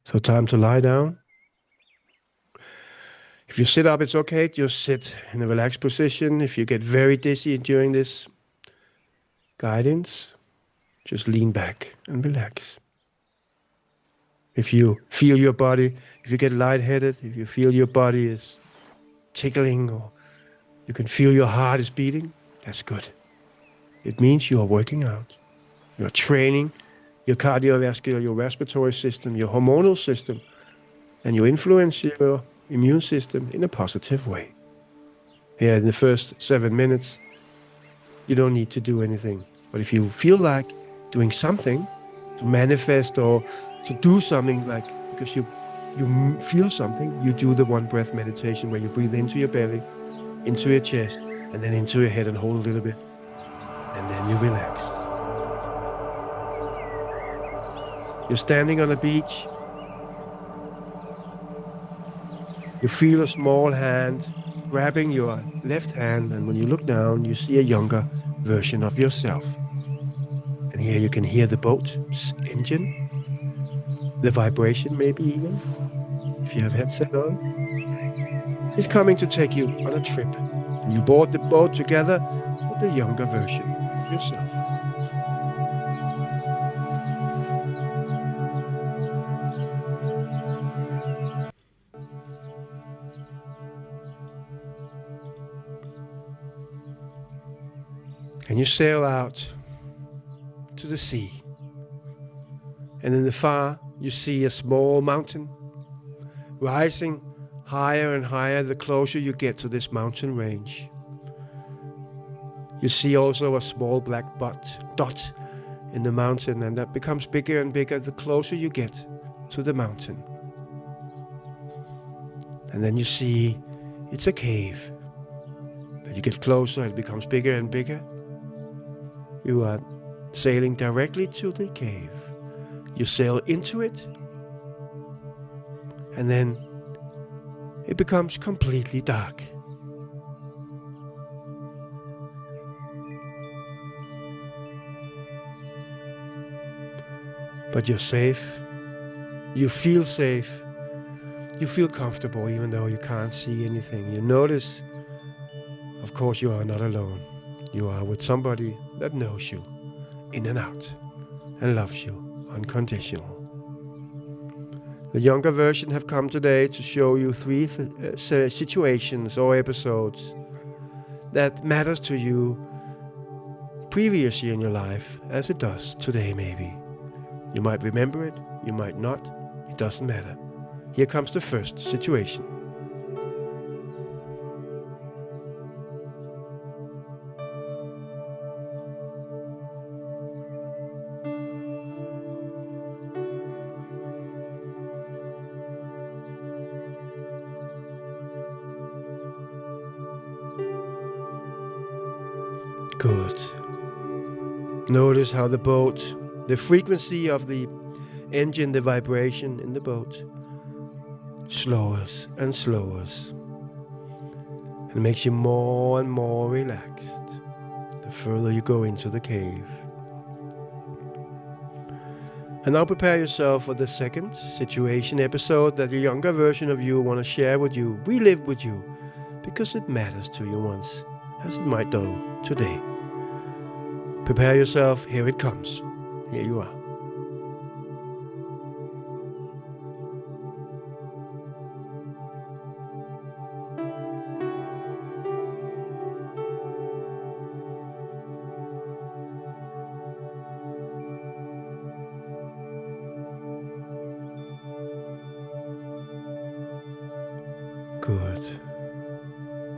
So time to lie down. If you sit up, it's okay. Just sit in a relaxed position. If you get very dizzy during this guidance, just lean back and relax. If you feel your body, if you get lightheaded, if you feel your body is tickling, or you can feel your heart is beating, that's good. It means you are working out. You're training your cardiovascular, your respiratory system, your hormonal system, and you influence your immune system in a positive way. Here in the first 7 minutes, you don't need to do anything. But if you feel like doing something to manifest or to do something, like because you feel something, you do the one breath meditation where you breathe into your belly, into your chest, and then into your head and hold a little bit. And then you relax. You're standing on a beach. You feel a small hand grabbing your left hand, and when you look down, you see a younger version of yourself. And here you can hear the boat's engine, the vibration maybe even, if you have headset on. It's coming to take you on a trip. And you board the boat together with the younger version of yourself. And you sail out to the sea. And in the far, you see a small mountain rising higher and higher the closer you get to this mountain range. You see also a small black dot in the mountain, and that becomes bigger and bigger the closer you get to the mountain. And then you see it's a cave. As you get closer, it becomes bigger and bigger. You are sailing directly to the cave. You sail into it, and then it becomes completely dark. But you're safe. You feel safe. You feel comfortable even though you can't see anything. You notice, of course, you are not alone. You are with somebody that knows you in and out and loves you unconditional. The younger version have come today to show you 3 situations or episodes that matters to you previously in your life as it does today maybe. You might remember it, you might not, it doesn't matter. Here comes the first situation. Good. Notice how the boat, the frequency of the engine, the vibration in the boat, slows and slows. And makes you more and more relaxed the further you go into the cave. And now prepare yourself for the second situation episode that the younger version of you want to share with you, relive with you, because it matters to you once, as it might do today. Prepare yourself, here it comes. Here you are. Good.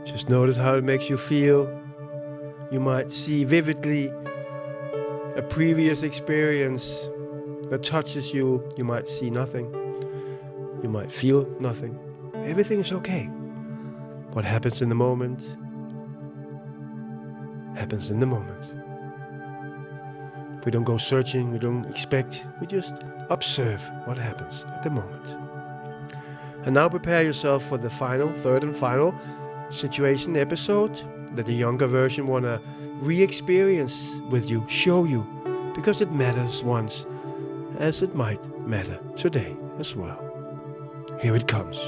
Just notice how it makes you feel. You might see vividly a previous experience that touches you. You might see nothing. You might feel nothing. Everything is okay. What happens in the moment happens in the moment. We don't go searching, we don't expect, we just observe what happens at the moment. And now prepare yourself for the third and final situation episode that the younger version want to re-experience with you, show you, because it matters once, as it might matter today as well. Here it comes.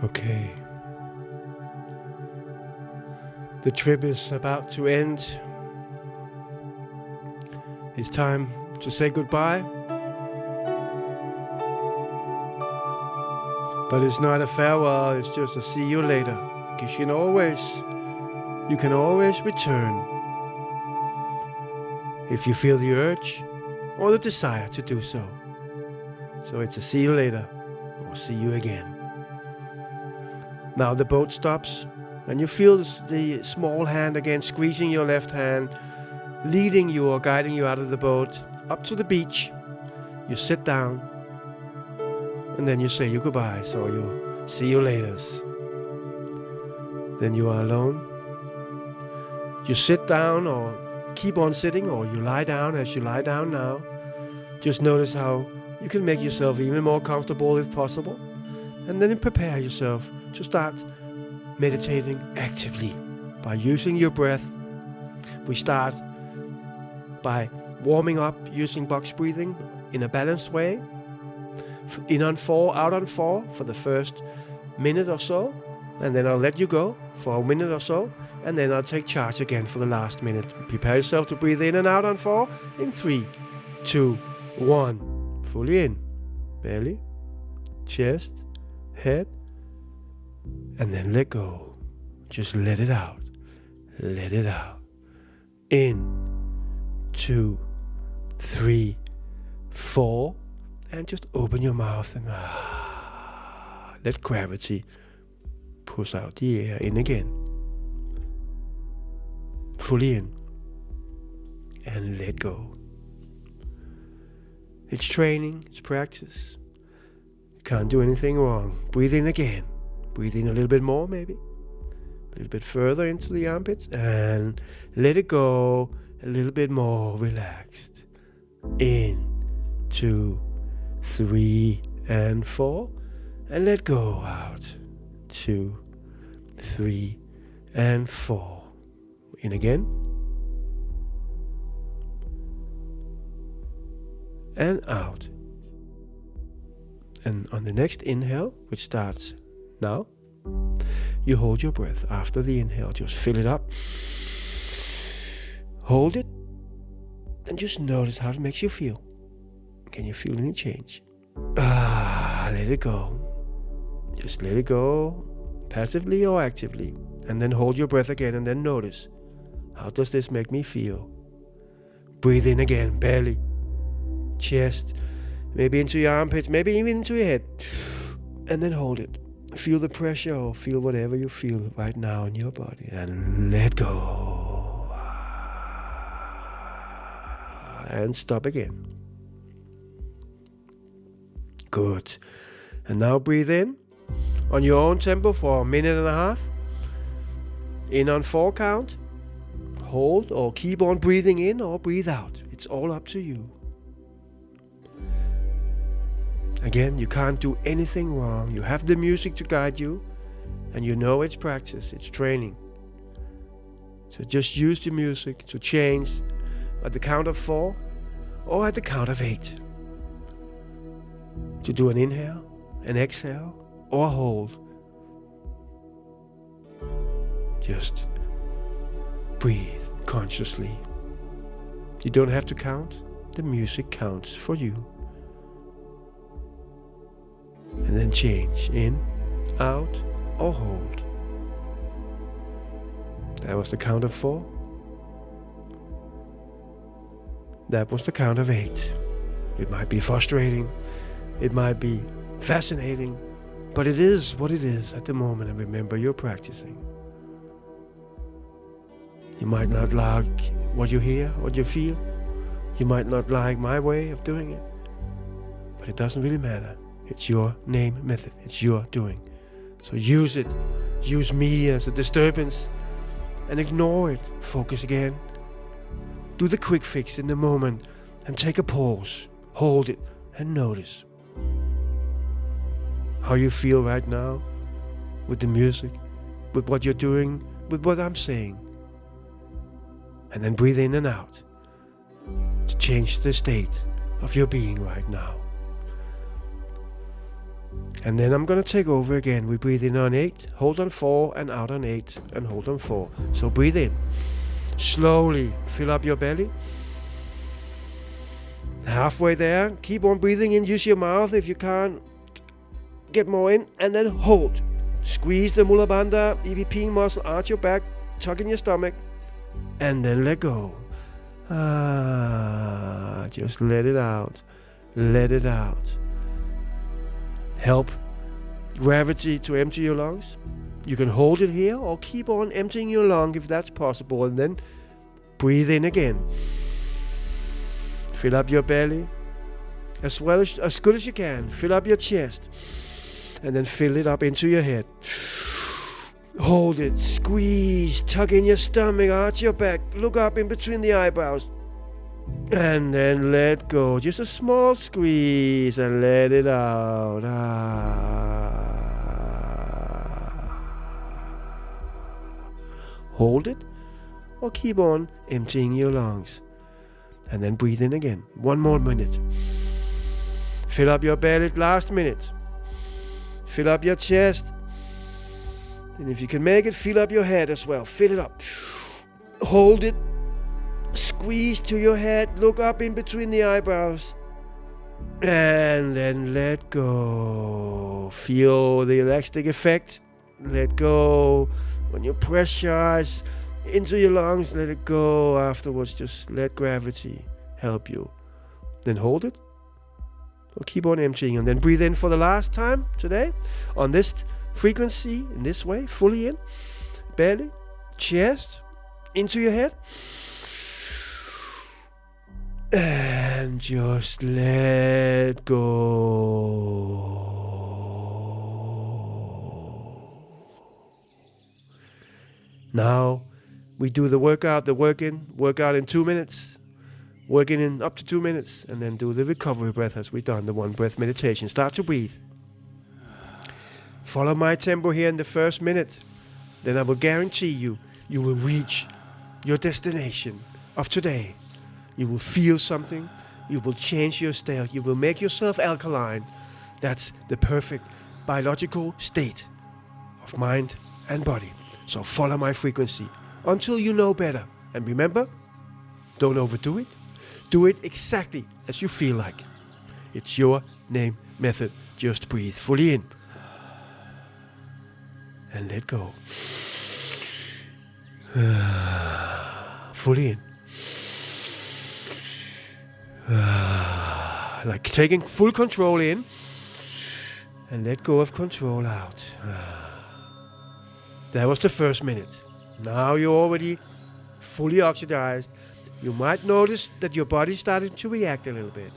Okay. The trip is about to end. It's time to say goodbye. But it's not a farewell, it's just a see you later. Because you can always return if you feel the urge or the desire to do so. So it's a see you later or see you again. Now the boat stops, and you feel the small hand again squeezing your left hand, leading you or guiding you out of the boat up to the beach. You sit down, and then you say your goodbyes or you see you laters. Then you are alone. You sit down or keep on sitting, or you lie down as you lie down now. Just notice how you can make yourself even more comfortable if possible, and then prepare yourself to start meditating actively by using your breath. We start by warming up using box breathing in a balanced way. In on 4, out on 4 for the first minute or so, and then I'll let you go for a minute or so, and then I'll take charge again for the last minute. Prepare yourself to breathe in and out on 4 in 3, 2, 1. Fully in, belly, chest, head, and then let go. Just let it out. Let it out. In, 2, 3, 4, and just open your mouth and let gravity push out the air in again. Fully in, and let go. It's training, it's practice. You can't do anything wrong. Breathe in again. Breathe in a little bit more, maybe. A little bit further into the armpits. And let it go a little bit more relaxed. In, 2, 3, and 4. And let go out. 2, 3, and 4. In again. And out. And on the next inhale, which starts now, you hold your breath after the inhale. Just fill it up. Hold it. And just notice how it makes you feel. Can you feel any change? Let it go. Just let it go, passively or actively. And then hold your breath again and then notice, how does this make me feel? Breathe in again, belly, chest, maybe into your armpits, maybe even into your head. And then hold it. Feel the pressure or feel whatever you feel right now in your body. And let go. And stop again. Good. And now breathe in on your own tempo for a minute and a half. In on 4 count. Hold or keep on breathing in or breathe out. It's all up to you. Again, you can't do anything wrong. You have the music to guide you, and you know it's practice, it's training. So just use the music to change at the count of 4 or at the count of 8. To do an inhale, an exhale, or a hold. Just breathe consciously. You don't have to count. The music counts for you. And then change in, out, or hold. That was the count of 4. That was the count of 8. It might be frustrating. It might be fascinating. But it is what it is at the moment. And remember, you're practicing. You might not like what you hear, what you feel. You might not like my way of doing it. But it doesn't really matter. It's your name method. It's your doing. So use it. Use me as a disturbance and ignore it. Focus again. Do the quick fix in the moment and take a pause. Hold it and notice how you feel right now with the music, with what you're doing, with what I'm saying. And then breathe in and out to change the state of your being right now. And then I'm gonna take over again. We breathe in on 8, hold on 4, and out on 8, and hold on 4. So breathe in. Slowly fill up your belly. Halfway there, keep on breathing in. Use your mouth if you can't get more in, and then hold. Squeeze the Mula Bandha, EVP muscle, arch your back, tuck in your stomach, and then let go. Just let it out. Let it out. Help gravity to empty your lungs. You can hold it here or keep on emptying your lung if that's possible, and then breathe in again. Fill up your belly as good as you can. Fill up your chest and then fill it up into your head. Hold it, squeeze, tuck in your stomach, arch your back, look up in between the eyebrows, and then let go. Just a small squeeze and let it out. Hold it or keep on emptying your lungs. And then breathe in again. 1 more minute. Fill up your belly, last minute. Fill up your chest. And if you can make it, fill up your head as well. Fill it up. Hold it. Squeeze to your head. Look up in between the eyebrows. And then let go. Feel the elastic effect. Let go. When you press your eyes into your lungs, let it go. Afterwards, just let gravity help you. Then hold it. Or keep on emptying. And then breathe in for the last time today. On this frequency, in this way, fully in. Belly, chest, into your head. And just let go. Now we do the workout, workout in 2 minutes, working in up to 2 minutes, and then do the recovery breath as we've done the 1 breath meditation. Start to breathe. Follow my tempo here in the first minute. Then I will guarantee you will reach your destination of today. You will feel something. You will change your state. You will make yourself alkaline. That's the perfect biological state of mind and body. So follow my frequency until you know better. And remember, don't overdo it. Do it exactly as you feel like. It's your name method. Just breathe fully in. And let go. Fully in. Like taking full control in. And let go of control out. That was the first minute. Now you're already fully oxidized. You might notice that your body's starting to react a little bit.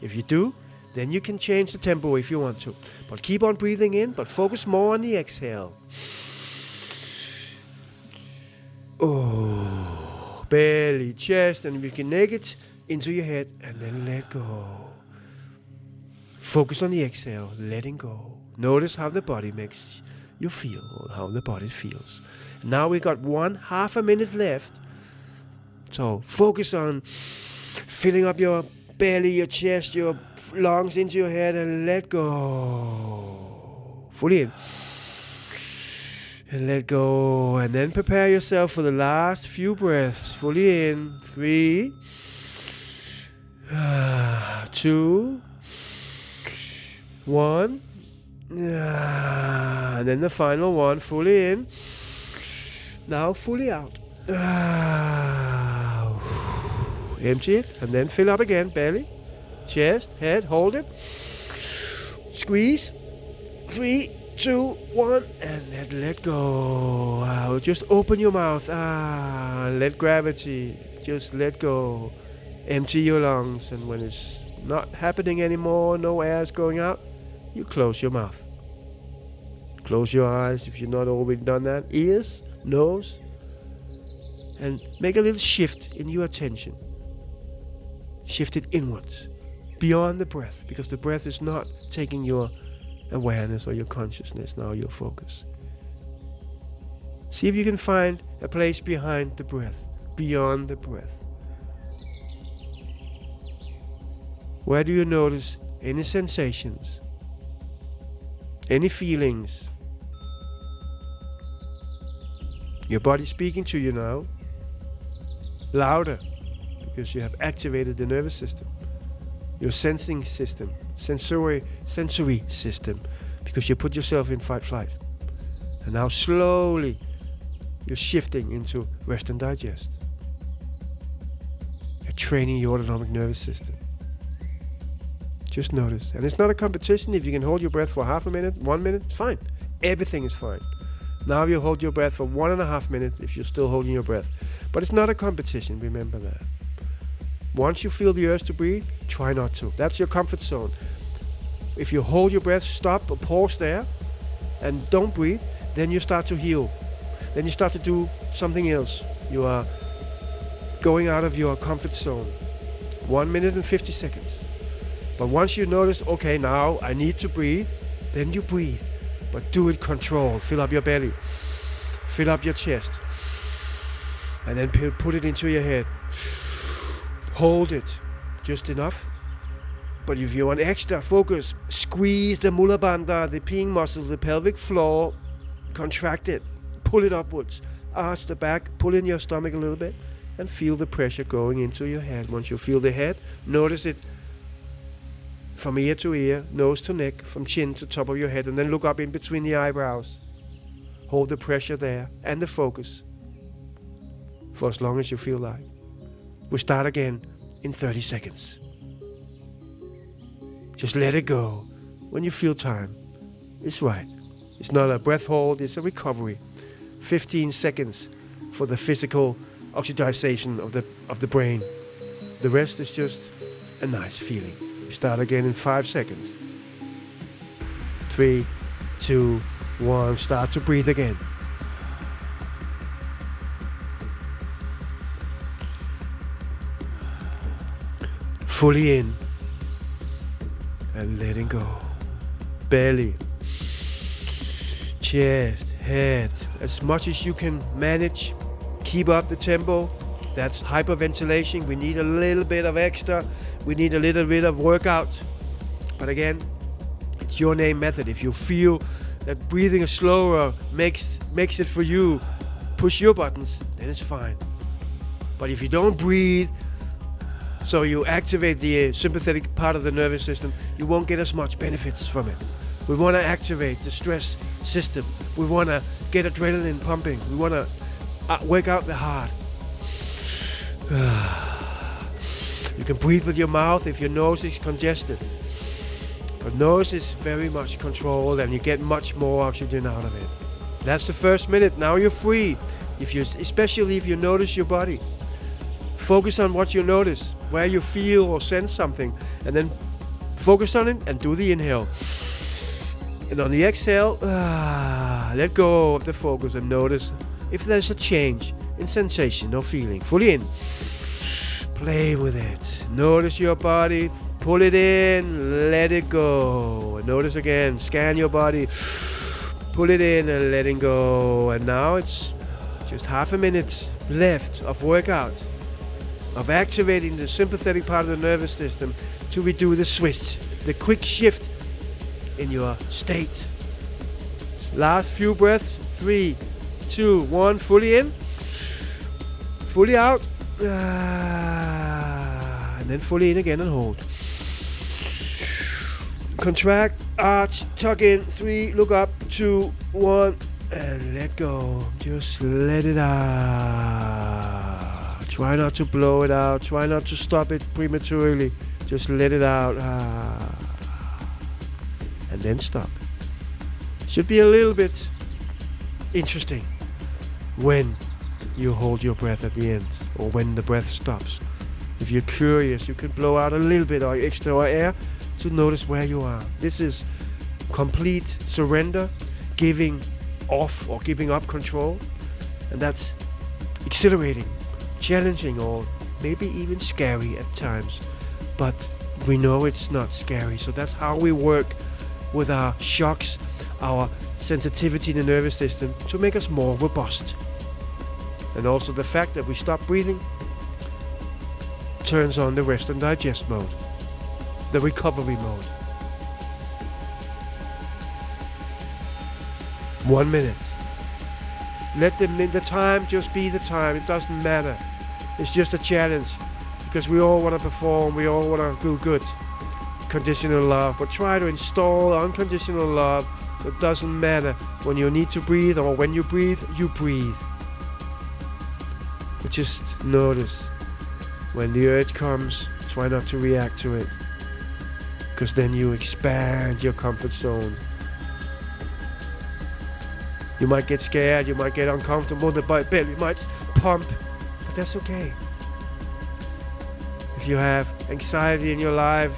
If you do, then you can change the tempo if you want to. But keep on breathing in, but focus more on the exhale. Oh, belly, chest, and if you can make it into your head, and then let go. Focus on the exhale, letting go. Notice how the body makes you feel, or how the body feels. Now we got 1/2 minute left. So focus on filling up your belly, your chest, your lungs into your head, and let go. Fully in. And let go. And then prepare yourself for the last few breaths. Fully in. 3, 2, 1. And then the final one, fully in. Now fully out. Empty it and then fill up again. Belly, chest, head, hold it. Squeeze. 3, 2, 1, and then let go. Just open your mouth. Let gravity. Just let go. Empty your lungs, and when it's not happening anymore, no air is going out, you close your mouth. Close your eyes if you're not already done that. Ears, nose, and make a little shift in your attention. Shift it inwards, beyond the breath, because the breath is not taking your awareness or your consciousness, now your focus. See if you can find a place behind the breath, beyond the breath. Where do you notice any sensations, any feelings? Your body speaking to you now, louder, because you have activated the nervous system, your sensing system, sensory system, because you put yourself in fight flight. And now slowly you're shifting into rest and digest. You're training your autonomic nervous system. Just notice. And it's not a competition. If you can hold your breath for half a minute, 1 minute, it's fine. Everything is fine. Now you hold your breath for 1.5 minutes if you're still holding your breath. But it's not a competition, remember that. Once you feel the urge to breathe, try not to. That's your comfort zone. If you hold your breath, stop or pause there and don't breathe, then you start to heal. Then you start to do something else. You are going out of your comfort zone. 1 minute and 50 seconds. But once you notice, okay, now I need to breathe, then you breathe. But do it controlled. Fill up your belly. Fill up your chest. And then put it into your head. Hold it. Just enough. But if you want extra focus, squeeze the mula bandha, the peeing muscle, the pelvic floor. Contract it. Pull it upwards. Arch the back. Pull in your stomach a little bit. And feel the pressure going into your head. Once you feel the head, notice it from ear to ear, nose to neck, from chin to top of your head, and then look up in between the eyebrows. Hold the pressure there and the focus for as long as you feel like. We start again in 30 seconds. Just let it go when you feel time. It's right. It's not a breath hold, it's a recovery. 15 seconds for the physical oxygenation of the brain. The rest is just a nice feeling. We start again in 5 seconds. 3, 2, 1. Start to breathe again. Fully in and letting go. Belly, chest, head, as much as you can manage. Keep up the tempo. That's hyperventilation. We need a little bit of extra. We need a little bit of workout. But again, it's your name method. If you feel that breathing is slower makes it for you, push your buttons, then it's fine. But if you don't breathe, so you activate the sympathetic part of the nervous system, you won't get as much benefits from it. We want to activate the stress system. We want to get adrenaline pumping. We want to work out the heart. You can breathe with your mouth if your nose is congested. But nose is very much controlled and you get much more oxygen out of it. That's the first minute. Now you're free. Especially if you notice your body. Focus on what you notice, where you feel or sense something, and then focus on it and do the inhale. And on the exhale, let go of the focus and notice if there's a change in sensation or feeling. Fully in. Play with it. Notice your body. Pull it in. Let it go. And notice again. Scan your body. Pull it in and letting go. And now it's just half a minute left of workout, of activating the sympathetic part of the nervous system to redo the switch, the quick shift in your state. Last few breaths. 3, 2, 1. Fully in. Fully out. And then fully in again and hold. Contract, arch, tuck in. 3, look up. 2, 1, and let go. Just let it out. Try not to blow it out. Try not to stop it prematurely. Just let it out. And then stop. Should be a little bit interesting when you hold your breath at the end or when the breath stops. If you're curious, you can blow out a little bit of extra air to notice where you are. This is complete surrender, giving off or giving up control. And that's exhilarating, challenging, or maybe even scary at times. But we know it's not scary. So that's how we work with our shocks, our sensitivity in the nervous system, to make us more robust. And also the fact that we stop breathing turns on the rest and digest mode, the recovery mode. 1 minute. Let the time just be the time. It doesn't matter. It's just a challenge, because we all want to perform, we all want to do good. Conditional love, but try to install unconditional love. It doesn't matter when you need to breathe or when you breathe, you breathe. But just notice when the urge comes, try not to react to it, because then you expand your comfort zone. You might get scared, you might get uncomfortable, the belly might pump, but that's okay. If you have anxiety in your life,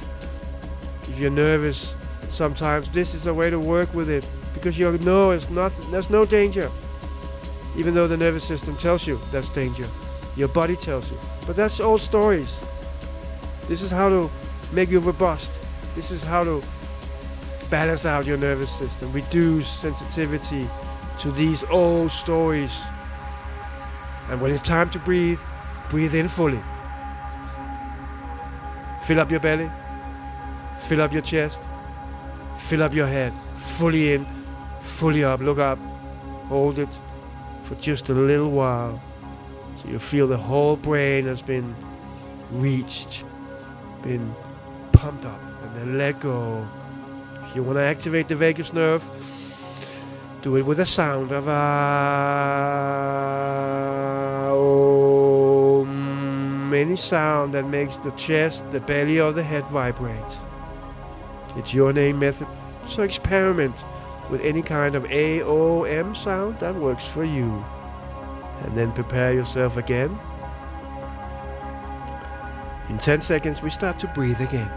if you're nervous, sometimes this is a way to work with it, because you know it's nothing, there's no danger. Even though the nervous system tells you there's danger, your body tells you. But that's old stories. This is how to make you robust. This is how to balance out your nervous system, reduce sensitivity to these old stories. And when it's time to breathe, breathe in fully. Fill up your belly, fill up your chest, fill up your head, fully in, fully up. Look up, hold it for just a little while, so you feel the whole brain has been reached, been pumped up, and then let go. If you want to activate the vagus nerve, do it with a sound of any sound that makes the chest, the belly, or the head vibrate. It's your name method, so experiment with any kind of AOM sound that works for you. And then prepare yourself again. In 10 seconds, we start to breathe again.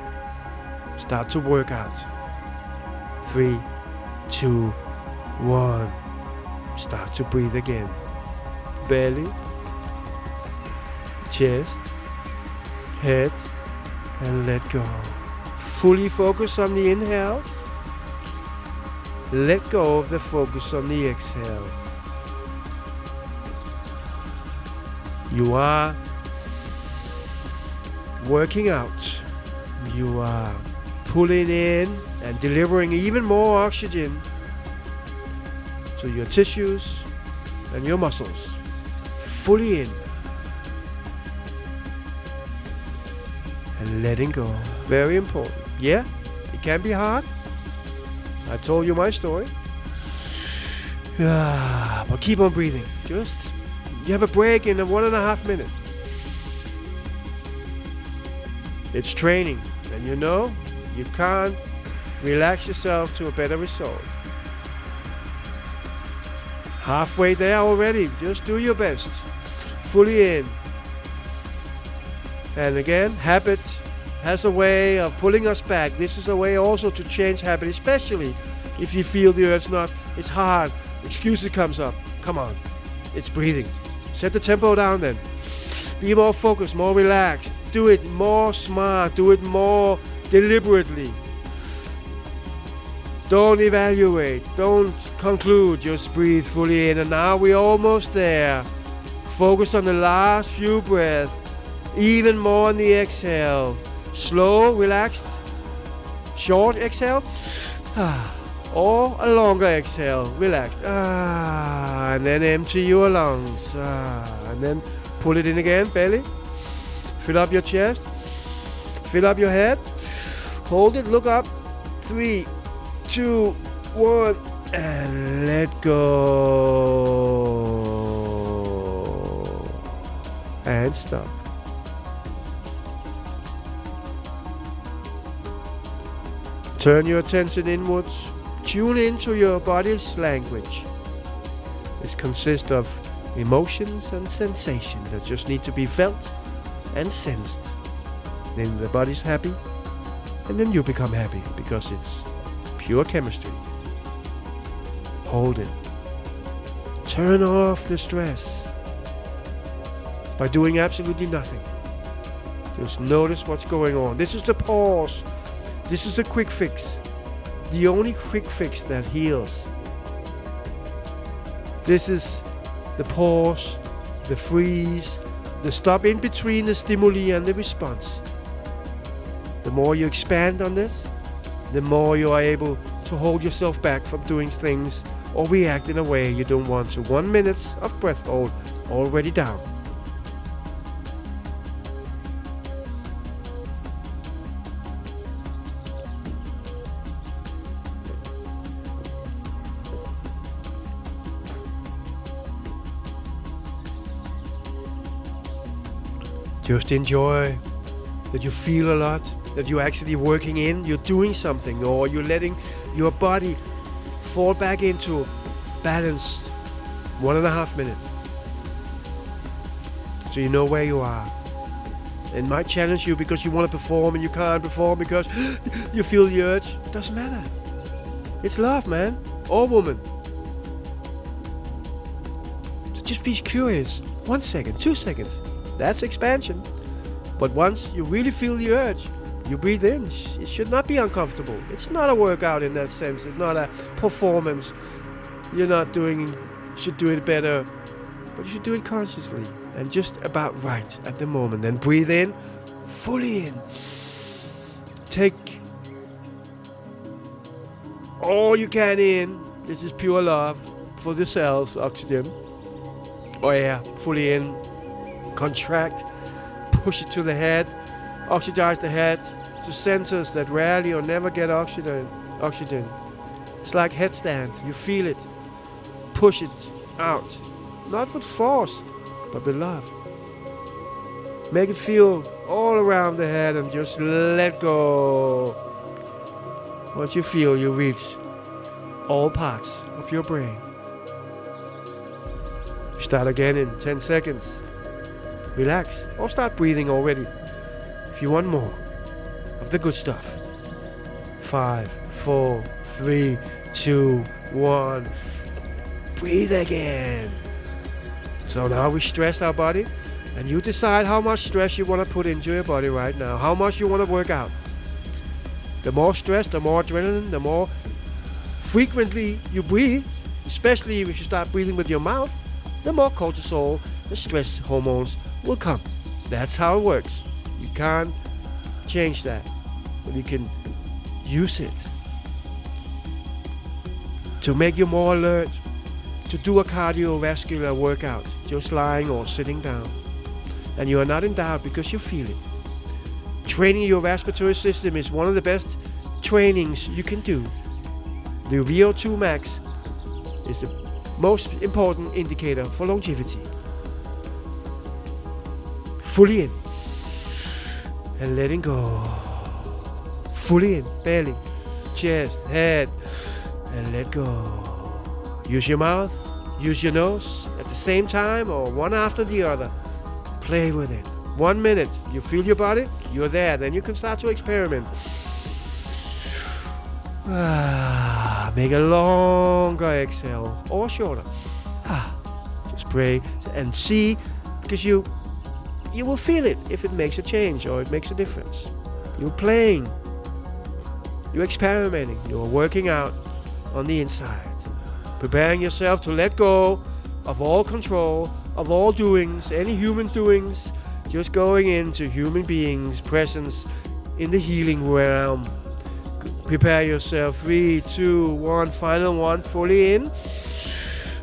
Start to work out. 3, 2, 1. Start to breathe again. Belly, chest, head, and let go. Fully focus on the inhale. Let go of the focus on the exhale. You are working out. You are pulling in and delivering even more oxygen to your tissues and your muscles. Fully in. And letting go. Very important. Yeah, it can be hard. I told you my story. But keep on breathing. You have a break in 1.5 minutes. It's training, and you know you can't relax yourself to a better result. Halfway there already. Just do your best. Fully in. And again, habit has a way of pulling us back. This is a way also to change habit, especially if you feel the urge it's hard. Excuses comes up. Come on. It's breathing. Set the tempo down then. Be more focused, more relaxed. Do it more smart. Do it more deliberately. Don't evaluate. Don't conclude. Just breathe fully in. And now we're almost there. Focus on the last few breaths. Even more on the exhale. Slow, relaxed, short exhale. Or a longer exhale. Relaxed. And then empty your lungs. And then pull it in again, belly. Fill up your chest. Fill up your head. Hold it, look up. 3, 2, 1. And let go. And stop. Turn your attention inwards. Tune into your body's language. It consists of emotions and sensations that just need to be felt and sensed. Then the body's happy, and then you become happy because it's Pure chemistry. Hold it. Turn off the stress by doing absolutely nothing. Just notice what's going on. This is the pause. This is the quick fix. The only quick fix that heals. This is the pause, the freeze, the stop in between the stimuli and the response. The more you expand on this, the more you are able to hold yourself back from doing things or react in a way you don't want to. 1 minute of breath hold, already down. Just enjoy that you feel a lot, that you're actually working in, you're doing something, or you're letting your body fall back into balanced 1.5 minutes. So you know where you are. It might challenge you because you want to perform and you can't perform because you feel the urge. Doesn't matter. It's love, man, or woman. So just be curious. 1 second, 2 seconds. That's expansion. But once you really feel the urge, you breathe in. It should not be uncomfortable. It's not a workout in that sense. It's not a performance. You're not doing, you should do it better. But you should do it consciously and just about right at the moment. Then breathe in, fully in. Take all you can in. This is pure love for the cells, oxygen. Or air, fully in. Contract, push it to the head, oxygize the head to centers that rarely or never get oxygen. It's like headstand, you feel it. Push it out, not with force, but with love. Make it feel all around the head and just let go. Once you feel, you reach all parts of your brain. Start again in 10 seconds. Relax or start breathing already if you want more of the good stuff. 5, 4, 3, 2, 1. Breathe again. So now we stress our body and you decide how much stress you want to put into your body right now, how much you want to work out. The more stress, the more adrenaline, the more frequently you breathe, especially if you start breathing with your mouth, the more cortisol, the stress hormones will come. That's how it works. You can't change that, but you can use it to make you more alert, to do a cardiovascular workout, just lying or sitting down. And you are not in doubt because you feel it. Training your respiratory system is one of the best trainings you can do. The VO2 max is the most important indicator for longevity. Fully in and letting go. Fully in, belly, chest, head, and let go. Use your mouth, use your nose at the same time or one after the other. Play with it. 1 minute, you feel your body, you're there. Then you can start to experiment. Make a longer exhale or shorter. Just pray and see, because you will feel it if it makes a change or it makes a difference. You're playing, you're experimenting, you're working out on the inside, preparing yourself to let go of all control, of all doings, any human doings, just going into human beings' presence in the healing realm. Prepare yourself. 3, 2, 1, final one, fully in.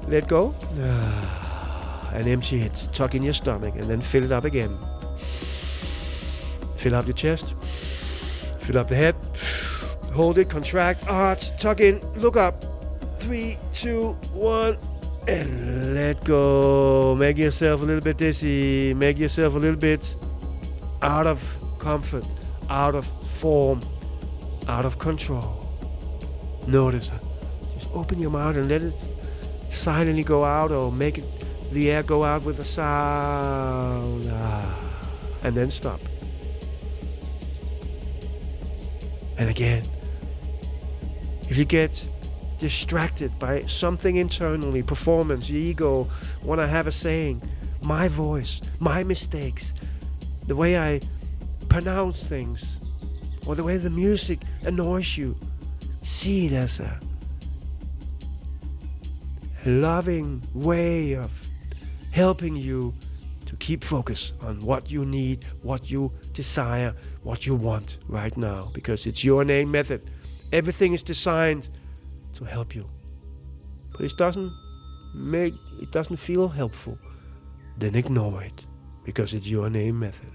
Let go. And empty it. Tuck in your stomach and then fill it up again. Fill up your chest. Fill up the head. Hold it, contract, arch, tuck in, look up. 3, 2, 1, and let go. Make yourself a little bit dizzy. Make yourself a little bit out of comfort, out of form, out of control. Notice that. Just open your mouth and let it silently go out, or make it the air go out with a sound. And then stop. And again, If you get distracted by something internally, performance, ego, want to have a saying, my voice, my mistakes, the way I pronounce things, or the way the music annoys you, see it as a loving way of helping you to keep focus on what you need, what you desire, what you want right now, because it's your name method. Everything is designed to help you, but it doesn't feel helpful, then ignore it, because it's your name method.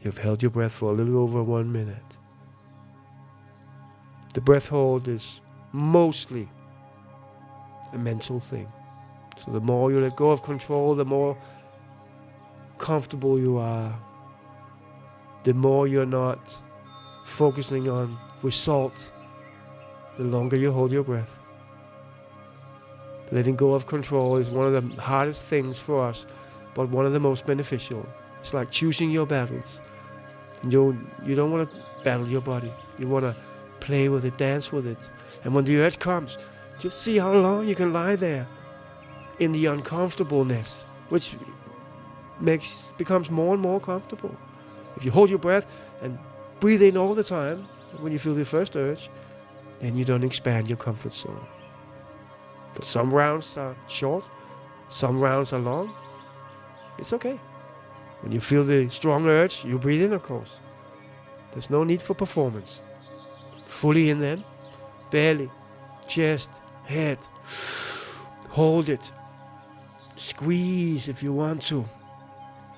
You've held your breath for a little over 1 minute. The breath hold is mostly a mental thing. So the more you let go of control, the more comfortable you are, the more you're not focusing on result, the longer you hold your breath. Letting go of control is one of the hardest things for us, but one of the most beneficial. It's like choosing your battles. You don't want to battle your body. You want to play with it, dance with it. And when the urge comes, just see how long you can lie there in the uncomfortableness, which becomes more and more comfortable. If you hold your breath and breathe in all the time, when you feel the first urge, then you don't expand your comfort zone. But some rounds are short, some rounds are long. It's okay. When you feel the strong urge, you breathe in, of course. There's no need for performance. Fully in then, belly, chest, head. Hold it. Squeeze if you want to.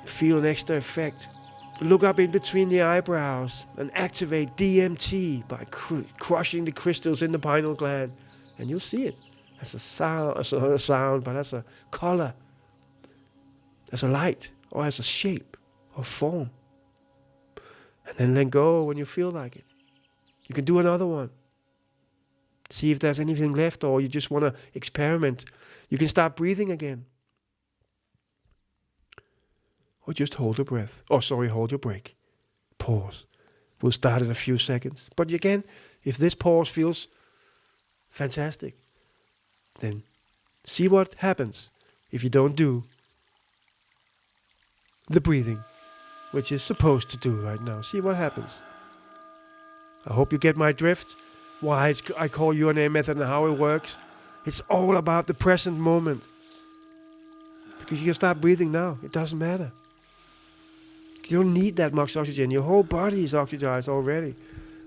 Feel an extra effect. Look up in between the eyebrows and activate DMT by crushing the crystals in the pineal gland. And you'll see it as a sound, but as a color, as a light, or as a shape or form. And then let go when you feel like it. You can do another one. See if there's anything left, or you just want to experiment. You can start breathing again. Or just hold your breath. Hold your break. Pause. We'll start in a few seconds. But again, if this pause feels fantastic, then see what happens if you don't do the breathing, which is supposed to do right now. See what happens. I hope you get my drift. Why I call your name method and how it works. It's all about the present moment. Because you can start breathing now. It doesn't matter. You don't need that much oxygen. Your whole body is oxygenized already.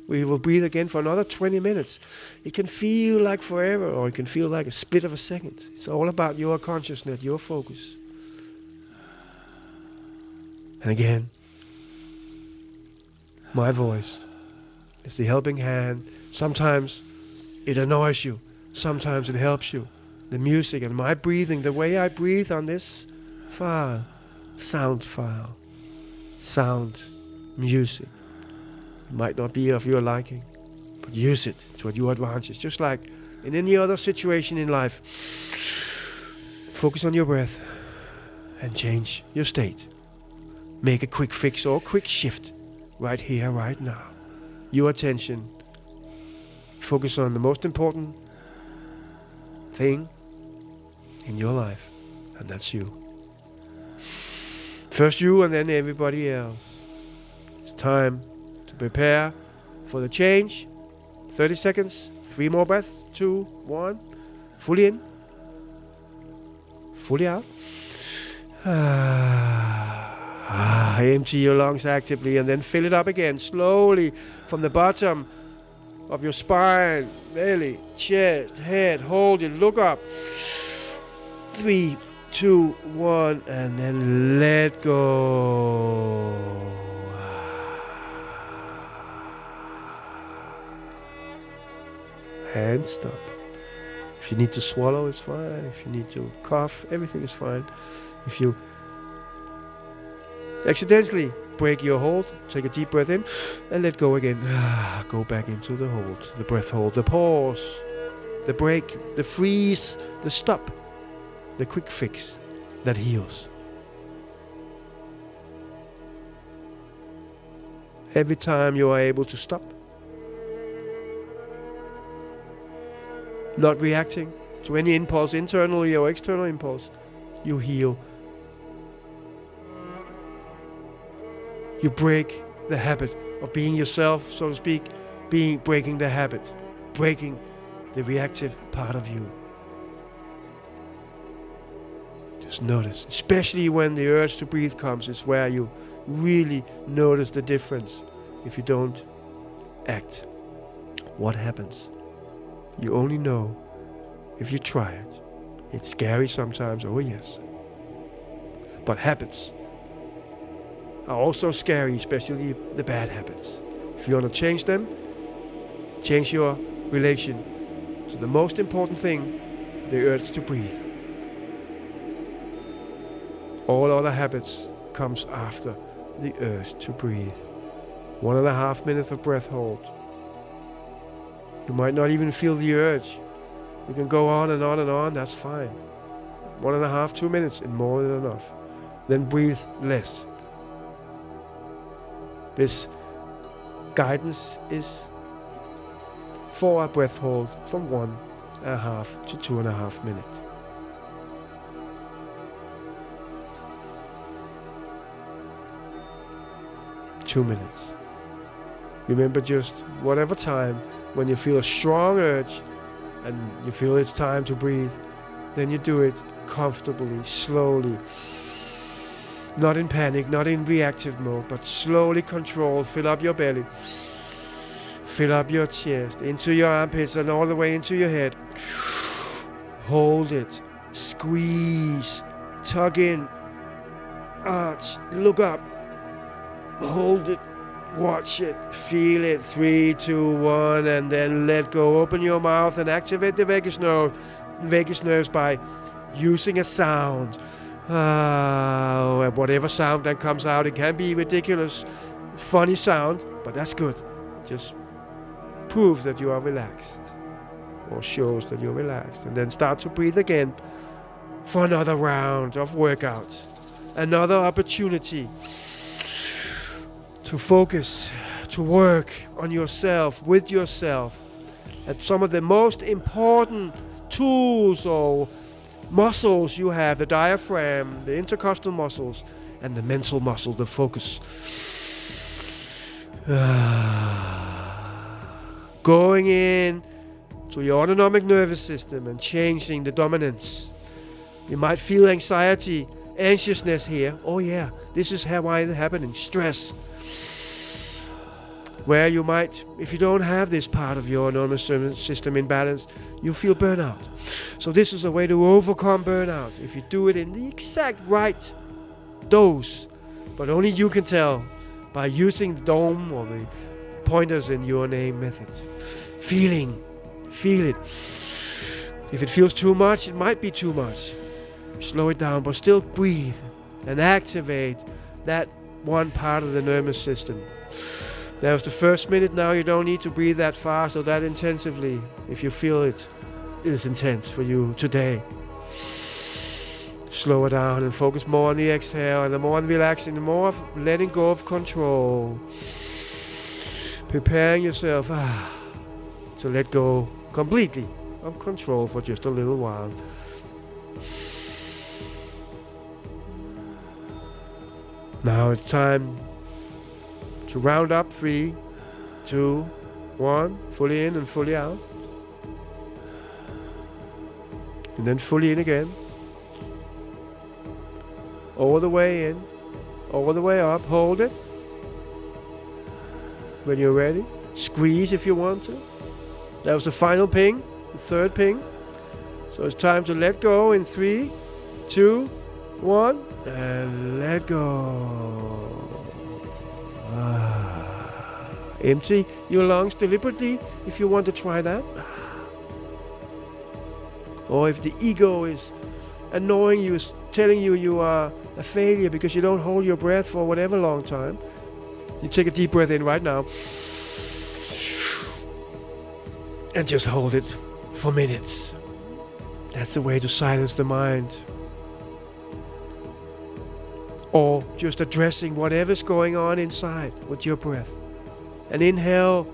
We will breathe again for another 20 minutes. It can feel like forever, or it can feel like a split of a second. It's all about your consciousness, your focus. And again, my voice is the helping hand. Sometimes it annoys you. Sometimes it helps you. The music and my breathing, the way I breathe on this file, sound music. It might not be of your liking, but use it to your advantage. Just like in any other situation in life, focus on your breath and change your state. Make a quick fix or quick shift right here, right now. Your attention. Focus on the most important thing in your life, and that's you. First you and then everybody else. It's time to prepare for the change. 30 seconds, 3 more breaths, 2, 1. Fully in, fully out. Empty your lungs actively and then fill it up again slowly from the bottom of your spine, belly, chest, head. Hold it, look up. 3, 2, 1, and then let go. And stop. If you need to swallow, it's fine. If you need to cough, everything is fine. If you accidentally break your hold, take a deep breath in and let go again. Go back into the hold, the breath hold, the pause, the break, the freeze, the stop, the quick fix that heals. Every time you are able to stop, not reacting to any impulse, internally or external impulse, you heal. You break the habit of being yourself, so to speak, breaking the habit, breaking the reactive part of you. Just notice, especially when the urge to breathe comes, is where you really notice the difference. If you don't act, what happens? You only know if you try it. It's scary sometimes, oh yes. But habits are also scary, especially the bad habits. If you want to change them, change your relation to the most important thing, the urge to breathe. All other habits comes after the urge to breathe. 1.5 minutes of breath hold. You might not even feel the urge. You can go on and on and on, that's fine. 1.5, 2 minutes is more than enough. Then breathe less. This guidance is for a breath hold from 1.5 to 2.5 minutes. Two minutes. Remember, just whatever time, when you feel a strong urge and you feel it's time to breathe, then you do it comfortably, slowly. Not in panic, not in reactive mode, but slowly controlled. Fill up your belly. Fill up your chest, into your armpits and all the way into your head. Hold it. Squeeze. Tug in. Arch. Look up. Hold it. Watch it. Feel it. 3, 2, 1, and then let go. Open your mouth and activate the vagus nerves by using a sound. Whatever sound that comes out. It can be ridiculous, funny sound, but that's good. Just proves that you are relaxed, or shows that you're relaxed. And then start to breathe again for another round of workouts. Another opportunity to focus, to work on yourself, with yourself, at some of the most important tools or muscles you have, the diaphragm, the intercostal muscles, and the mental muscle, the focus. Going in to your autonomic nervous system and changing the dominance. You might feel anxiety, anxiousness here. Oh yeah, this is why it's happening. Stress. Where you might, if you don't have this part of your autonomous system in balance, you feel burnout. So this is a way to overcome burnout. If you do it in the exact right dose, but only you can tell by using the dome or the pointers in your name method. Feel it. If it feels too much, it might be too much. Slow it down, but still breathe and activate that one part of the nervous system. That was the first minute. Now you don't need to breathe that fast or that intensively if you feel it is intense for you today. Slow it down and focus more on the exhale, and the more on relaxing, the more of letting go of control. Preparing yourself to let go completely of control for just a little while. Now it's time to round up. 3, 2, 1, fully in and fully out. And then fully in again. All the way in, all the way up, hold it. When you're ready, squeeze if you want to. That was the final ping, the third ping. So it's time to let go in 3, 2, 1, and let go. Empty your lungs deliberately if you want to try that. Or if the ego is annoying you, is telling you you are a failure because you don't hold your breath for whatever long time, you take a deep breath in right now and just hold it for minutes. That's the way to silence the mind. Or just addressing whatever's going on inside with your breath. An inhale,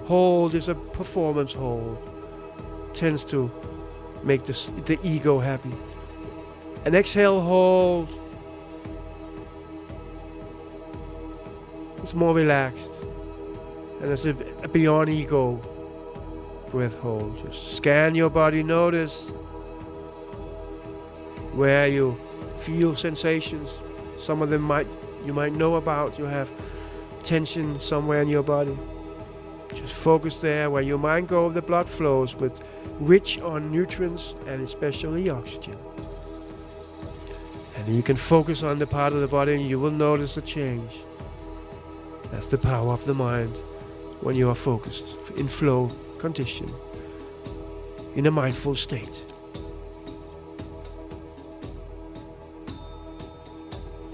hold is a performance hold. Tends to make the ego happy. An exhale, hold. It's more relaxed. And it's a beyond ego breath hold. Just scan your body, notice where you feel sensations. Some of them you might know about. You have tension somewhere in your body. Just focus there where your mind goes, the blood flows, but rich on nutrients and especially oxygen. And then you can focus on the part of the body and you will notice a change. That's the power of the mind when you are focused, in flow condition, in a mindful state.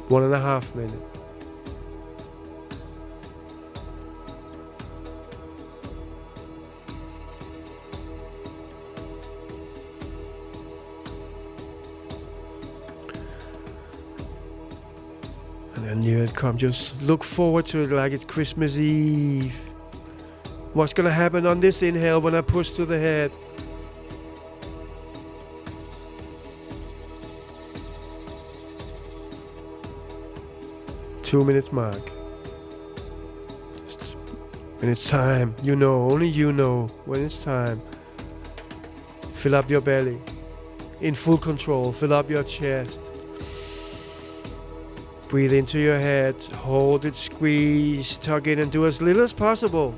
One and a half minutes. And then here it comes. Just look forward to it like it's Christmas Eve. What's going to happen on this inhale when I push to the head? Two-minute mark. Just when it's time, you know, only you know when it's time. Fill up your belly. In full control, fill up your chest. Breathe into your head, hold it, squeeze, tug in and do as little as possible.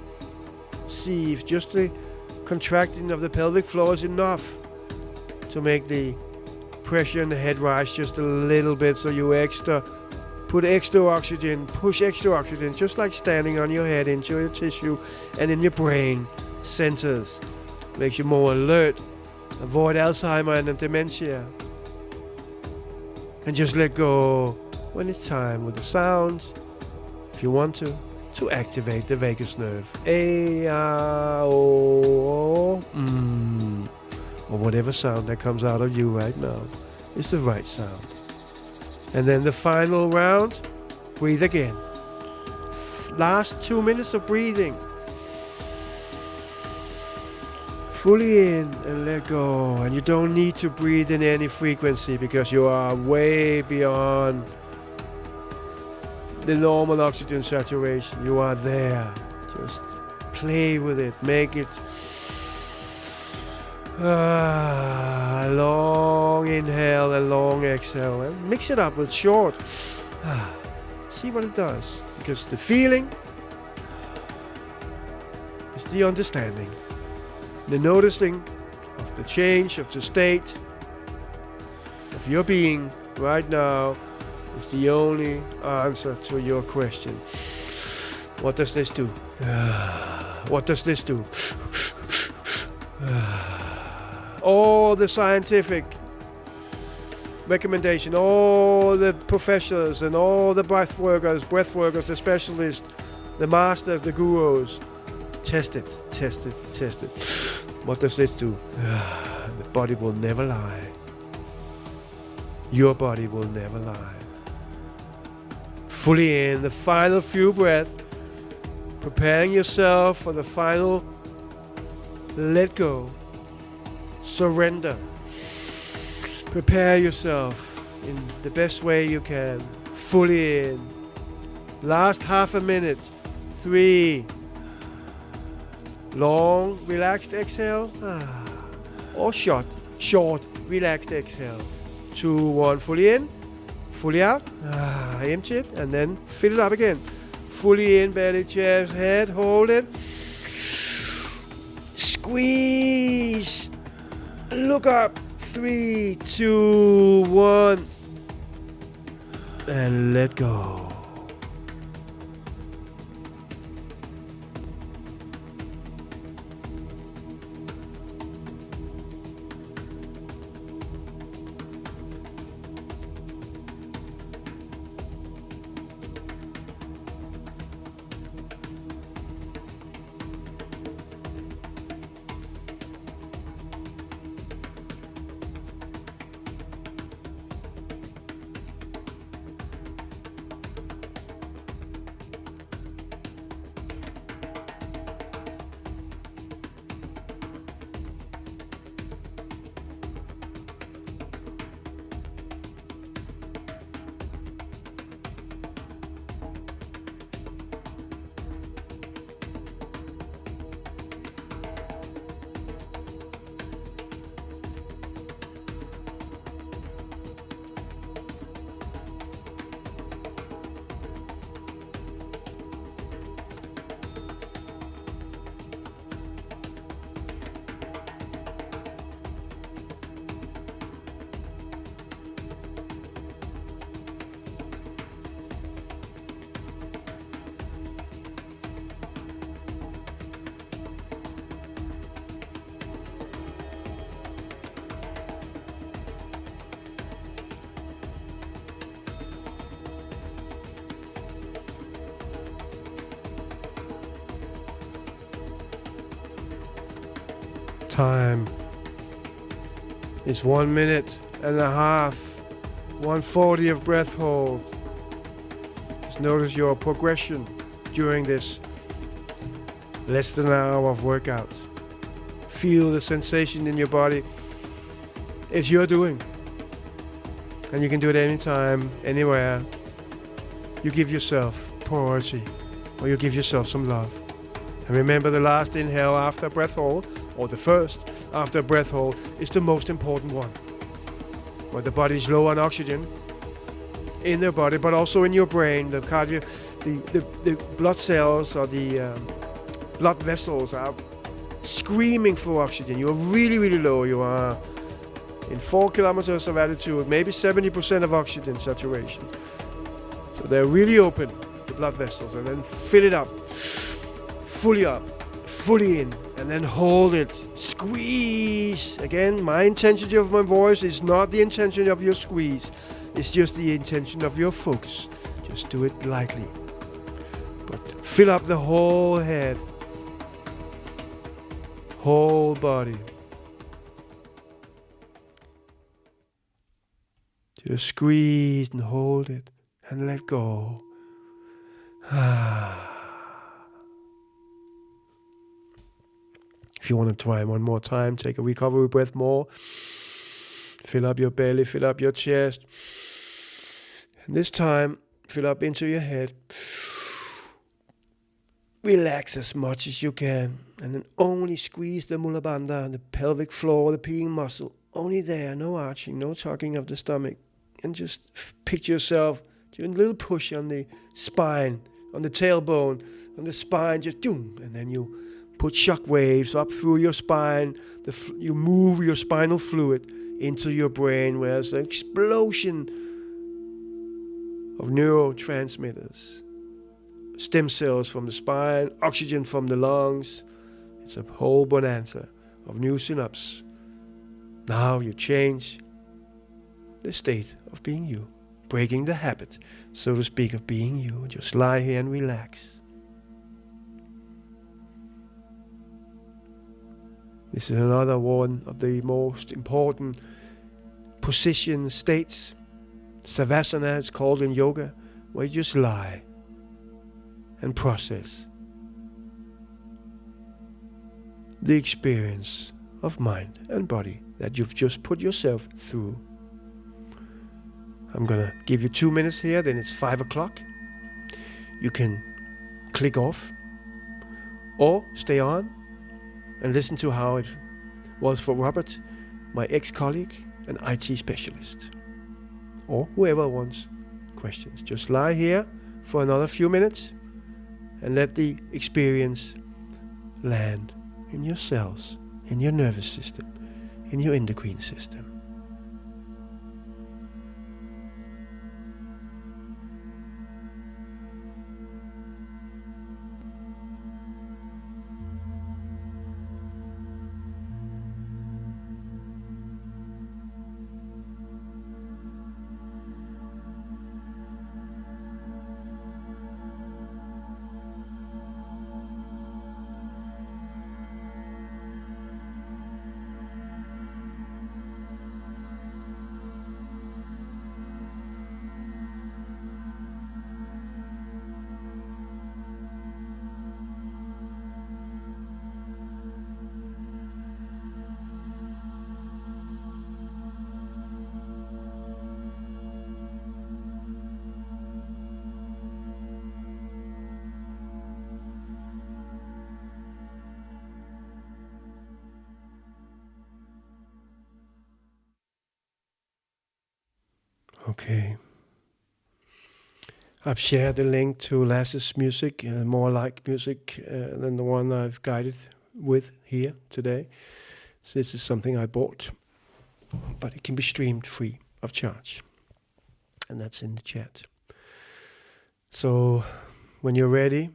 See if just the contracting of the pelvic floor is enough to make the pressure in the head rise just a little bit, so you put extra oxygen, push extra oxygen, just like standing on your head into your tissue and in your brain centers. Makes you more alert. Avoid Alzheimer and dementia. And just let go when it's time with the sounds, if you want to activate the vagus nerve. A, O, or whatever sound that comes out of you right now is the right sound. And then the final round, breathe again. Last 2 minutes of breathing. Fully in and let go. And you don't need to breathe in any frequency because you are way beyond the normal oxygen saturation. You are there. Just play with it. Make it a long inhale and long exhale. And mix it up with short. See what it does. Because the feeling is the understanding. The noticing of the change of the state of your being right now is the only answer to your question. What does this do? What does this do? All the scientific recommendation, all the professionals and all the breath workers, the specialists, the masters, the gurus, test it. What does this do? The body will never lie. Your body will never lie. Fully in, the final few breaths, preparing yourself for the final let go, surrender. Prepare yourself in the best way you can. Fully in. Last half a minute. 3. Long, relaxed exhale. Or short, relaxed exhale. 2, 1, fully in. Fully out, empty it, and then fill it up again. Fully in, belly, chest, head, hold it. Squeeze. Look up. 3, 2, 1. And let go. time is 1 minute and a half, 140 of breath hold. Just notice your progression during this less than an hour of workout. Feel the sensation in your body. It's your doing. And you can do it anytime, anywhere. You give yourself priority, or you give yourself some love. And remember, the last inhale after breath hold, or the first after breath hold, is the most important one. Where the body is low on oxygen in their body, but also in your brain. The blood cells or the blood vessels are screaming for oxygen. You are really, really low. You are in 4 kilometers of altitude, maybe 70% of oxygen saturation. So they're really open, the blood vessels, and then fill it up, fully in, and then hold it. Squeeze. Again, my intensity of my voice is not the intensity of your squeeze. It's just the intention of your focus. Just do it lightly. But fill up the whole head, whole body. Just squeeze and hold it and let go. If you want to try one more time, take a recovery breath more. Fill up your belly, fill up your chest. And this time, fill up into your head. Relax as much as you can. And then only squeeze the mula bandha, the pelvic floor, the peeing muscle. Only there, no arching, no tucking of the stomach. And just picture yourself doing a little push on the spine, on the tailbone, on the spine, just doom. And then you put shock waves up through your spine. You move your spinal fluid into your brain, where there's an explosion of neurotransmitters. Stem cells from the spine, oxygen from the lungs. It's a whole bonanza of new synapses. Now you change the state of being you, breaking the habit, so to speak, of being you. Just lie here and relax. This is another one of the most important position states. Savasana, it's called in yoga, where you just lie and process the experience of mind and body that you've just put yourself through. I'm gonna give you 2 minutes here, then it's 5 o'clock. You can click off or stay on and listen to how it was for Robert, my ex-colleague and IT specialist, or whoever wants questions. Just lie here for another few minutes and let the experience land in your cells, in your nervous system, in your endocrine system. Okay. I've shared the link to Lasse's music, more like music than the one I've guided with here today. So this is something I bought, but it can be streamed free of charge. And that's in the chat. So when you're ready,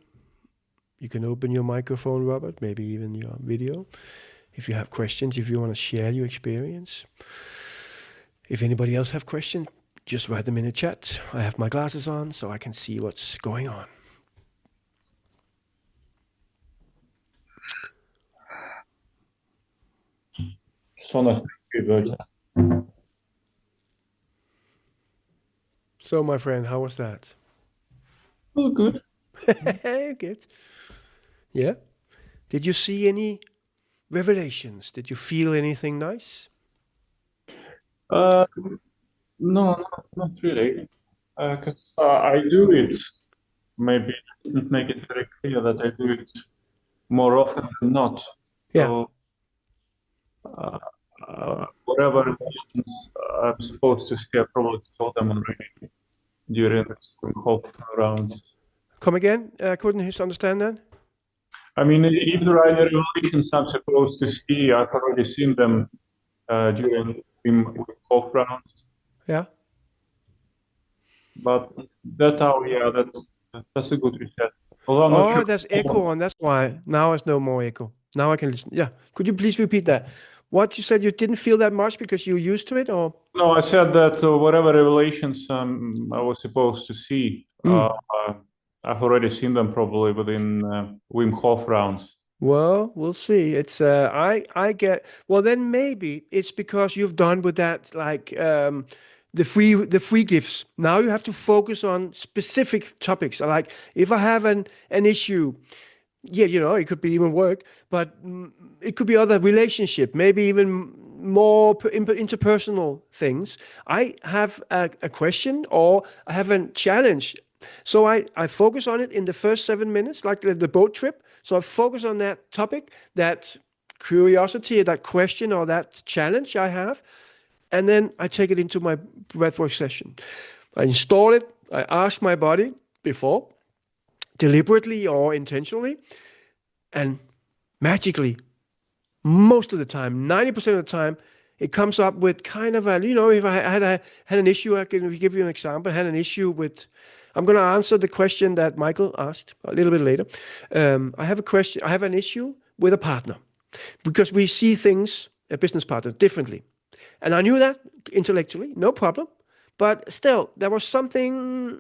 you can open your microphone, Robert, maybe even your video. If you have questions, if you want to share your experience. If anybody else have questions, just write them in the chat. I have my glasses on so I can see what's going on. just want to thank you, but So, my friend, how was that? all good. Good. Yeah. Did you see any revelations? Did you feel anything nice? Uh, no, not really. Because I do it. Maybe I didn't make it very clear that I do it more often than not. Yeah. So uh, whatever emotions I'm supposed to see, I probably saw them already during the whole round. Come again? I couldn't understand that. I mean, if there are any revelations I'm supposed to see, I've already seen them during Wim Hof rounds. Yeah. But that's a good reset. Although I'm not Oh, sure. there's echo on. That's why. Now there's no more echo. Now I can listen. Yeah. Could you please repeat that? What you said you didn't feel that much because you're used to it, or? No, I said that whatever revelations I was supposed to see, Mm. I've already seen them probably within Wim Hof rounds. Well, we'll see. It's I get well then maybe it's because you've done with that like the free gifts. Now you have to focus on specific topics. Like if I have an issue, yeah, it could be even work, but it could be other relationship, maybe even more interpersonal things. I have a question or I have a challenge. So I focus on it in the first 7 minutes, like the boat trip. So I focus on that topic, that curiosity, that question or that challenge I have. And then I take it into my breathwork session. I install it. I ask my body before, deliberately or intentionally, and magically, most of the time, 90% of the time, it comes up with kind of if I had an issue, I can give you an example. I had an issue with, I'm going to answer the question that Michael asked a little bit later. I have a question, I have an issue with a partner because we see things, a business partner, differently. And I knew that intellectually, no problem. But still, there was something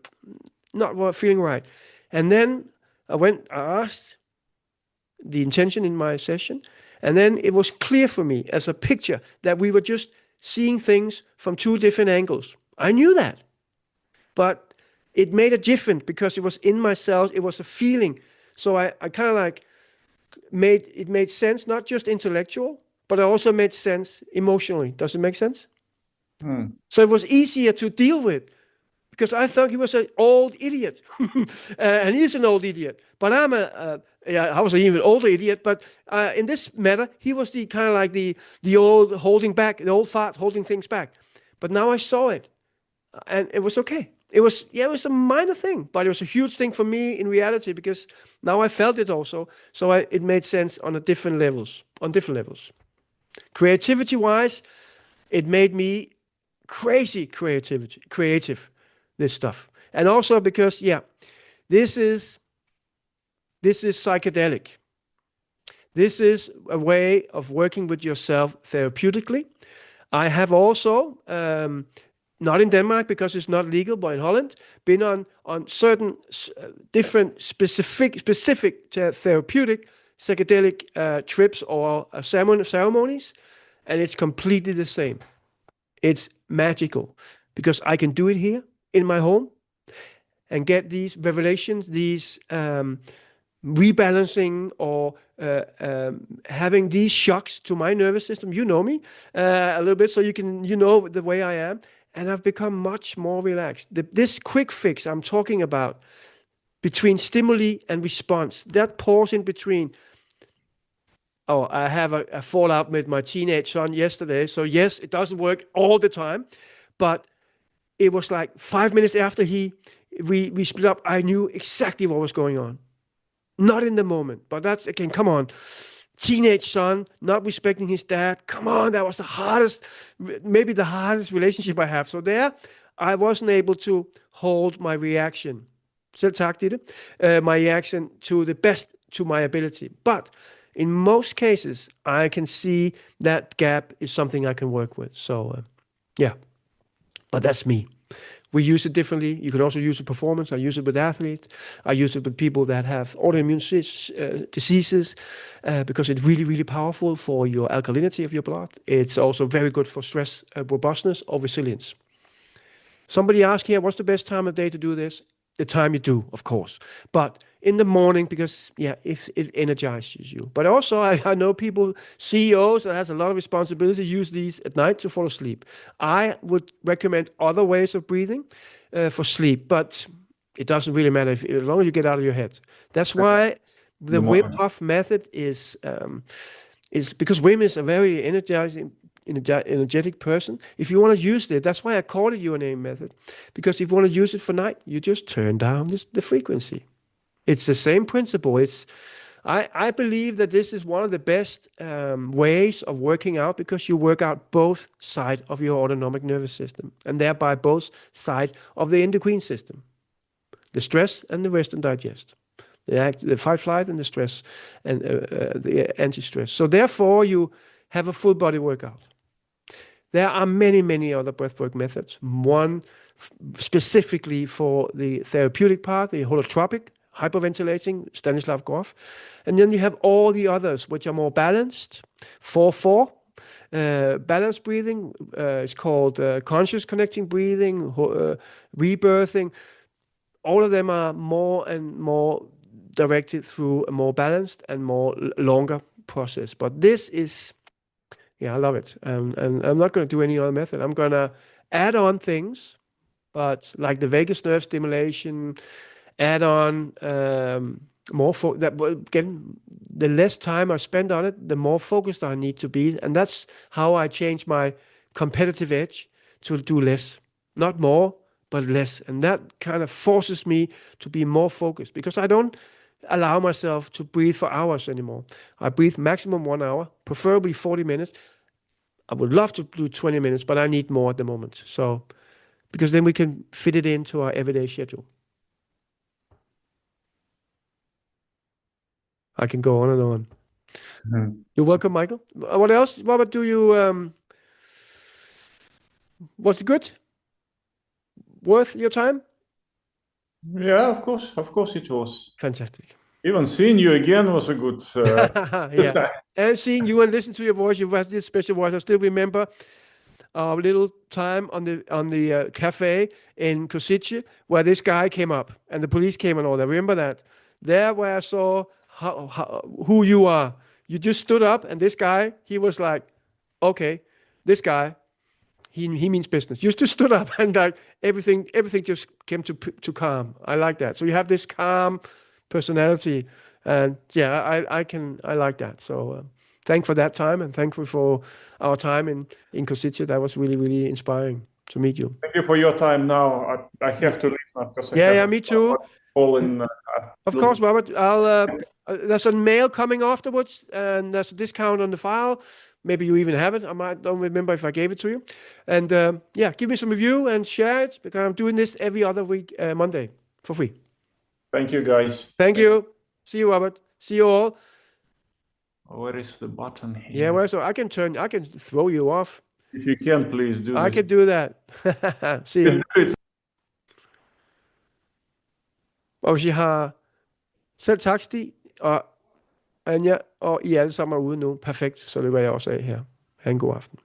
not feeling right. And then I asked the intention in my session. And then it was clear for me as a picture that we were just seeing things from two different angles. I knew that, but it made a difference because it was in myself. It was a feeling. So I kind of like made sense, not just intellectual, but it also made sense emotionally. Does it make sense? Hmm. So it was easier to deal with because I thought he was an old idiot, and he's an old idiot. But I was an even older idiot. But in this matter, he was the kind of like the old holding back, the old fart holding things back. But now I saw it, and it was okay. It was a minor thing, but it was a huge thing for me in reality because now I felt it also. So it made sense on different levels. Creativity wise, it made me crazy creative, this stuff. And also because, yeah, this is psychedelic. This is a way of working with yourself therapeutically. I have also, not in Denmark because it's not legal, but in Holland, been on certain different specific therapeutic psychedelic trips or ceremonies, and it's completely the same. It's magical because I can do it here in my home and get these revelations, these rebalancing or having these shocks to my nervous system. You know me a little bit, so you know the way I am, and I've become much more relaxed. This quick fix I'm talking about between stimuli and response, that pause in between. Oh, I have a fallout with my teenage son yesterday. So yes, it doesn't work all the time, but it was like 5 minutes after we split up, I knew exactly what was going on. Not in the moment, but that's again, come on. Teenage son, not respecting his dad. Come on, that was maybe the hardest relationship I have. So there, I wasn't able to hold my reaction. Selv tak, Ditte. My reaction to the best to my ability. But in most cases, I can see that gap is something I can work with. So, yeah, but that's me. We use it differently. You can also use it performance. I use it with athletes. I use it with people that have autoimmune diseases because it's really, really powerful for your alkalinity of your blood. It's also very good for stress robustness or resilience. Somebody asked here, what's the best time of day to do this? The time you do, of course. But in the morning, because, yeah, if it energizes you. But also, I know people, CEOs that has a lot of responsibility, use these at night to fall asleep. I would recommend other ways of breathing for sleep, but it doesn't really matter as long as you get out of your head. That's why In the the Wim morning. Hof method is because Wim is a very energetic person. If you want to use it, that's why I call it your name method. Because if you want to use it for night, you just turn down the frequency. It's the same principle. I believe that this is one of the best ways of working out because you work out both sides of your autonomic nervous system and thereby both sides of the endocrine system, the stress and the rest and digest. The fight, flight, and the stress, and the anti-stress. So therefore, you have a full body workout. There are many, many other breathwork methods. One specifically for the therapeutic part, the holotropic, hyperventilating, Stanislav Grof. And then you have all the others, which are more balanced. 4-4, balanced breathing. It's called conscious connecting breathing, rebirthing. All of them are more and more directed through a more balanced and more longer process. But this is, yeah, I love it. And I'm not going to do any other method. I'm going to add on things, but like the vagus nerve stimulation, add on more that again, the less time I spend on it, the more focused I need to be, and that's how I change my competitive edge to do less, not more, but less, and that kind of forces me to be more focused because I don't allow myself to breathe for hours anymore. I breathe maximum 1 hour, preferably 40 minutes. I would love to do 20 minutes, but I need more at the moment. So, because then we can fit it into our everyday schedule. I can go on and on. Mhm. You're welcome, Michael. What else? Robert, do you, was it good? Worth your time? Yeah, of course it was. Fantastic. Even seeing you again was a good. Yeah. And seeing you and listen to your voice, you have this special voice. I still remember our little time on the cafe in Kosice where this guy came up and the police came and all that. Remember that? There where I saw who you are. You just stood up and this guy, he was like, okay, this guy, he means business. You just stood up and like everything just came to calm. I like that. So you have this calm personality, and yeah, I like that. So thank for that time, and thankful for our time in Kosice. That was really really inspiring to meet you. Thank you for your time. Now I have to leave now because I Yeah, have yeah, a me too. call in. Of course, Robert. I'll. There's a mail coming afterwards, and there's a discount on the file. Maybe you even have it. Don't remember if I gave it to you. And yeah, give me some review and share it because I'm doing this every other week, Monday, for free. Thank you, guys. Thank you. See you, Robert. See you all. Where is the button Yeah, here? well, so I can throw you off. If you can, please do I this. can do that. See you. Og hvis I har selv tak, Stig og Anja, og I alle sammen er ude nu, perfekt, så løber jeg også af her. Ha' en god aften.